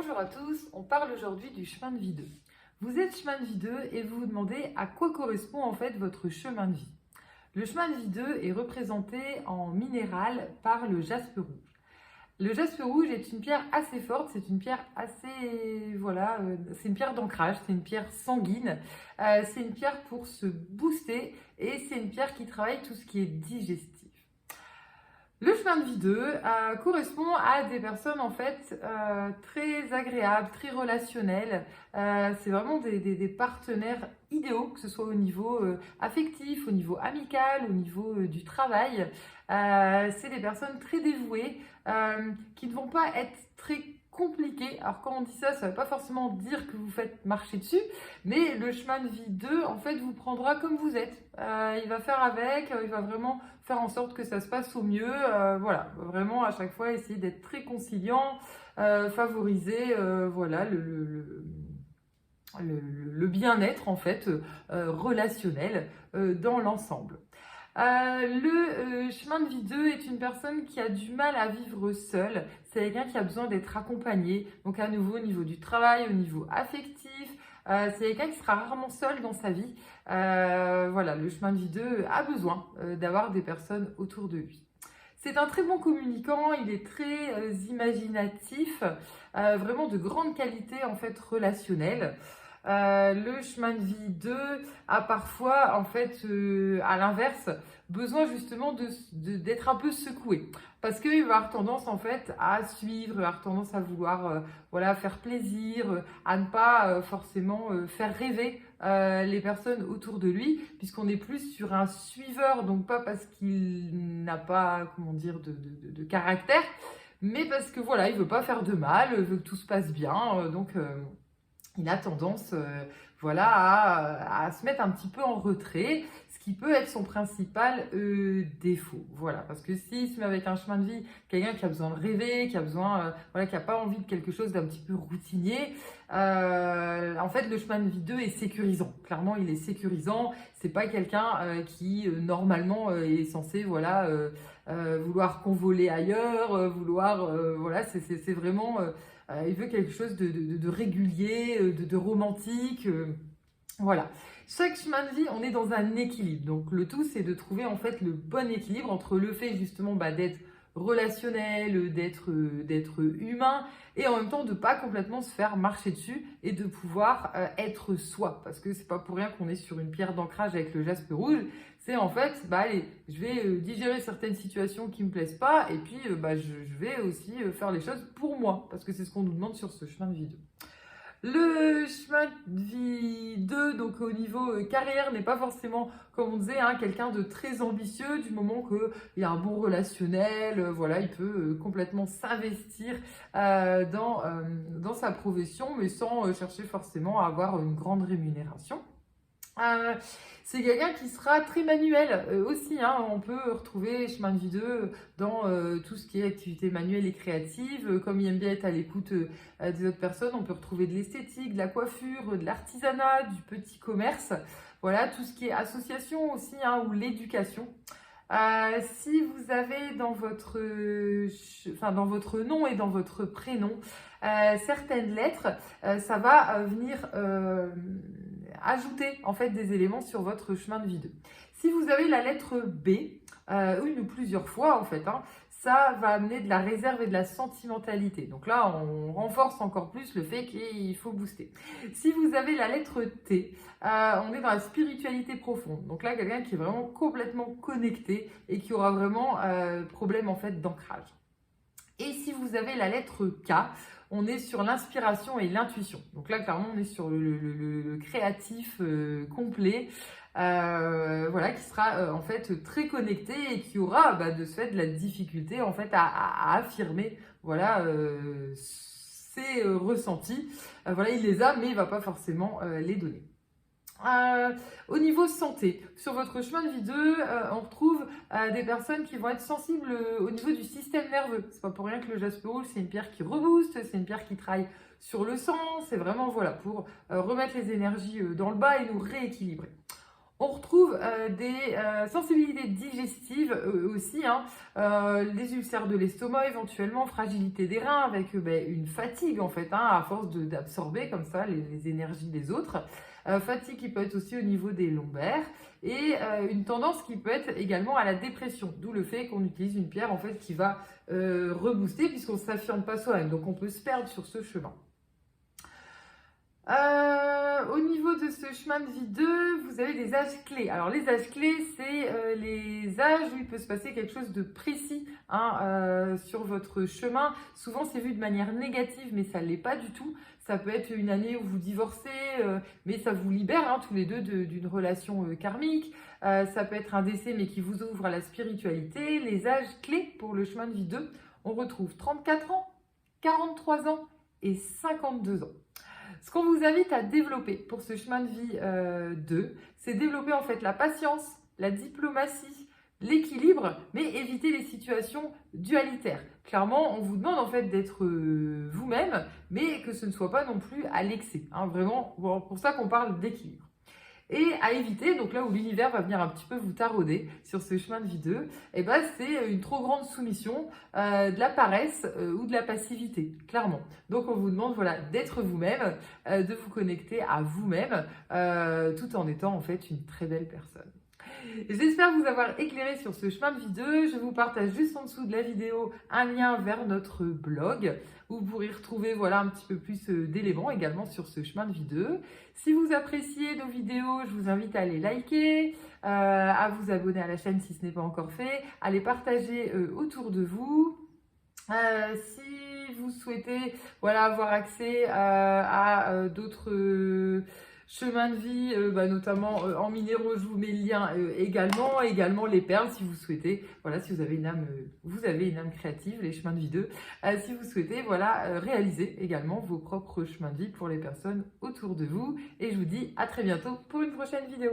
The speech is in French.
Bonjour à tous, on parle aujourd'hui du chemin de vie 2. Vous êtes chemin de vie 2 et vous vous demandez à quoi correspond en fait votre chemin de vie. Le chemin de vie 2 est représenté en minéral par le jaspe rouge. Le jaspe rouge est une pierre assez forte, c'est une pierre c'est une pierre d'ancrage, c'est une pierre sanguine, c'est une pierre pour se booster et c'est une pierre qui travaille tout ce qui est digestif. Le chemin de vie 2 correspond à des personnes en fait très agréables, très relationnelles. C'est vraiment des partenaires idéaux, que ce soit au niveau affectif, au niveau amical, au niveau du travail. C'est des personnes très dévouées qui ne vont pas être très compliquées. Alors quand on dit ça, ça ne veut pas forcément dire que vous faites marcher dessus, mais le chemin de vie 2 en fait vous prendra comme vous êtes. Il va faire avec, il va vraiment faire en sorte que ça se passe au mieux. Voilà, vraiment à chaque fois essayer d'être très conciliant, favoriser voilà, le bien-être en fait relationnel dans l'ensemble. Le chemin de vie 2 est une personne qui a du mal à vivre seule. C'est quelqu'un qui a besoin d'être accompagné. Donc à nouveau au niveau du travail, au niveau affectif. C'est quelqu'un qui sera rarement seul dans sa vie. Voilà, le chemin de vie 2 a besoin d'avoir des personnes autour de lui. C'est un très bon communicant, il est très imaginatif, vraiment de grande qualité en fait relationnelle. Le chemin de vie 2 a parfois, en fait, à l'inverse, besoin justement d'être un peu secoué. Parce qu'il va avoir tendance, en fait, à suivre, il va avoir tendance à vouloir voilà, faire plaisir, à ne pas forcément faire rêver les personnes autour de lui, puisqu'on est plus sur un suiveur, donc pas parce qu'il n'a pas, comment dire, de caractère, mais parce que voilà, il veut pas faire de mal, il veut que tout se passe bien, donc il a tendance voilà, à se mettre un petit peu en retrait, ce qui peut être son principal défaut. Voilà, parce que s'il se met avec un chemin de vie, quelqu'un qui a besoin de rêver, qui a besoin, voilà, qui n'a pas envie de quelque chose d'un petit peu routinier, en fait, le chemin de vie 2 est sécurisant. Clairement, il est sécurisant. C'est pas quelqu'un qui, normalement, est censé, voilà, vouloir convoler ailleurs, voilà, c'est vraiment... il veut quelque chose de régulier, de romantique. Voilà. Chaque chemin de vie, on est dans un équilibre. Donc le tout, c'est de trouver en fait le bon équilibre entre le fait justement d'être relationnel, d'être humain et en même temps de pas complètement se faire marcher dessus et de pouvoir être soi. Parce que c'est pas pour rien qu'on est sur une pierre d'ancrage avec le jaspe rouge. C'est en fait, allez, je vais digérer certaines situations qui me plaisent pas et puis je vais aussi faire les choses pour moi parce que c'est ce qu'on nous demande sur ce chemin de vie 2. Le chemin de vie 2, donc au niveau carrière, n'est pas forcément, comme on disait, quelqu'un de très ambitieux du moment qu'il a un bon relationnel, voilà, il peut complètement s'investir dans sa profession, mais sans chercher forcément à avoir une grande rémunération. C'est quelqu'un qui sera très manuel aussi. On peut retrouver chemin de vie 2 dans tout ce qui est activité manuelle et créative. Comme il aime bien être à l'écoute des autres personnes, on peut retrouver de l'esthétique, de la coiffure, de l'artisanat, du petit commerce. Voilà, tout ce qui est association aussi ou l'éducation. Si vous avez dans votre nom et dans votre prénom certaines lettres, ça va venir ajouter en fait des éléments sur votre chemin de vie 2. Si vous avez la lettre B, une ou plusieurs fois en fait, ça va amener de la réserve et de la sentimentalité. Donc là, on renforce encore plus le fait qu'il faut booster. Si vous avez la lettre T, on est dans la spiritualité profonde. Donc là, quelqu'un qui est vraiment complètement connecté et qui aura vraiment problème en fait d'ancrage. Et si vous avez la lettre K, on est sur l'inspiration et l'intuition. Donc là, clairement, on est sur le créatif complet, voilà, qui sera en fait très connecté et qui aura de ce fait de la difficulté en fait à affirmer, voilà, ses ressentis. Voilà, il les a, mais il ne va pas forcément les donner. Au niveau santé, sur votre chemin de vie 2, on retrouve des personnes qui vont être sensibles au niveau du système nerveux. C'est pas pour rien que le jaspe rouge, c'est une pierre qui rebooste, c'est une pierre qui travaille sur le sang, c'est vraiment voilà, pour remettre les énergies dans le bas et nous rééquilibrer. On retrouve des sensibilités digestives aussi, hein, les ulcères de l'estomac éventuellement, fragilité des reins avec une fatigue en fait, hein, à force d'absorber comme ça les énergies des autres. Fatigue qui peut être aussi au niveau des lombaires et une tendance qui peut être également à la dépression, d'où le fait qu'on utilise une pierre en fait qui va rebooster puisqu'on ne s'affirme pas soi-même, donc on peut se perdre sur ce chemin. Au niveau de ce chemin de vie 2, vous avez des âges clés. Alors les âges clés, c'est les âges où il peut se passer quelque chose de précis hein, sur votre chemin. Souvent c'est vu de manière négative, mais ça ne l'est pas du tout. Ça peut être une année où vous divorcez, mais ça vous libère hein, tous les deux d'une relation karmique. Ça peut être un décès, mais qui vous ouvre à la spiritualité. Les âges clés pour le chemin de vie 2, on retrouve 34 ans, 43 ans et 52 ans. Ce qu'on vous invite à développer pour ce chemin de vie 2, c'est développer en fait la patience, la diplomatie, l'équilibre, mais éviter les situations dualitaires. Clairement, on vous demande en fait d'être vous-même, mais que ce ne soit pas non plus à l'excès. Hein, vraiment, pour ça qu'on parle d'équilibre. Et à éviter, donc là où l'univers va venir un petit peu vous tarauder sur ce chemin de vie 2, c'est une trop grande soumission, de la paresse ou de la passivité, clairement. Donc on vous demande voilà, d'être vous-même, de vous connecter à vous-même, tout en étant en fait une très belle personne. J'espère vous avoir éclairé sur ce chemin de vie 2. Je vous partage juste en dessous de la vidéo un lien vers notre blog où vous pourrez retrouver voilà, un petit peu plus d'éléments également sur ce chemin de vie 2. Si vous appréciez nos vidéos, je vous invite à les liker, à vous abonner à la chaîne si ce n'est pas encore fait, à les partager autour de vous. Si vous souhaitez voilà, avoir accès à d'autres chemins de vie, notamment en minéraux, je vous mets le lien également les perles si vous souhaitez, voilà, si vous avez une âme créative, les chemins de vie 2, si vous souhaitez voilà, réaliser également vos propres chemins de vie pour les personnes autour de vous. Et je vous dis à très bientôt pour une prochaine vidéo.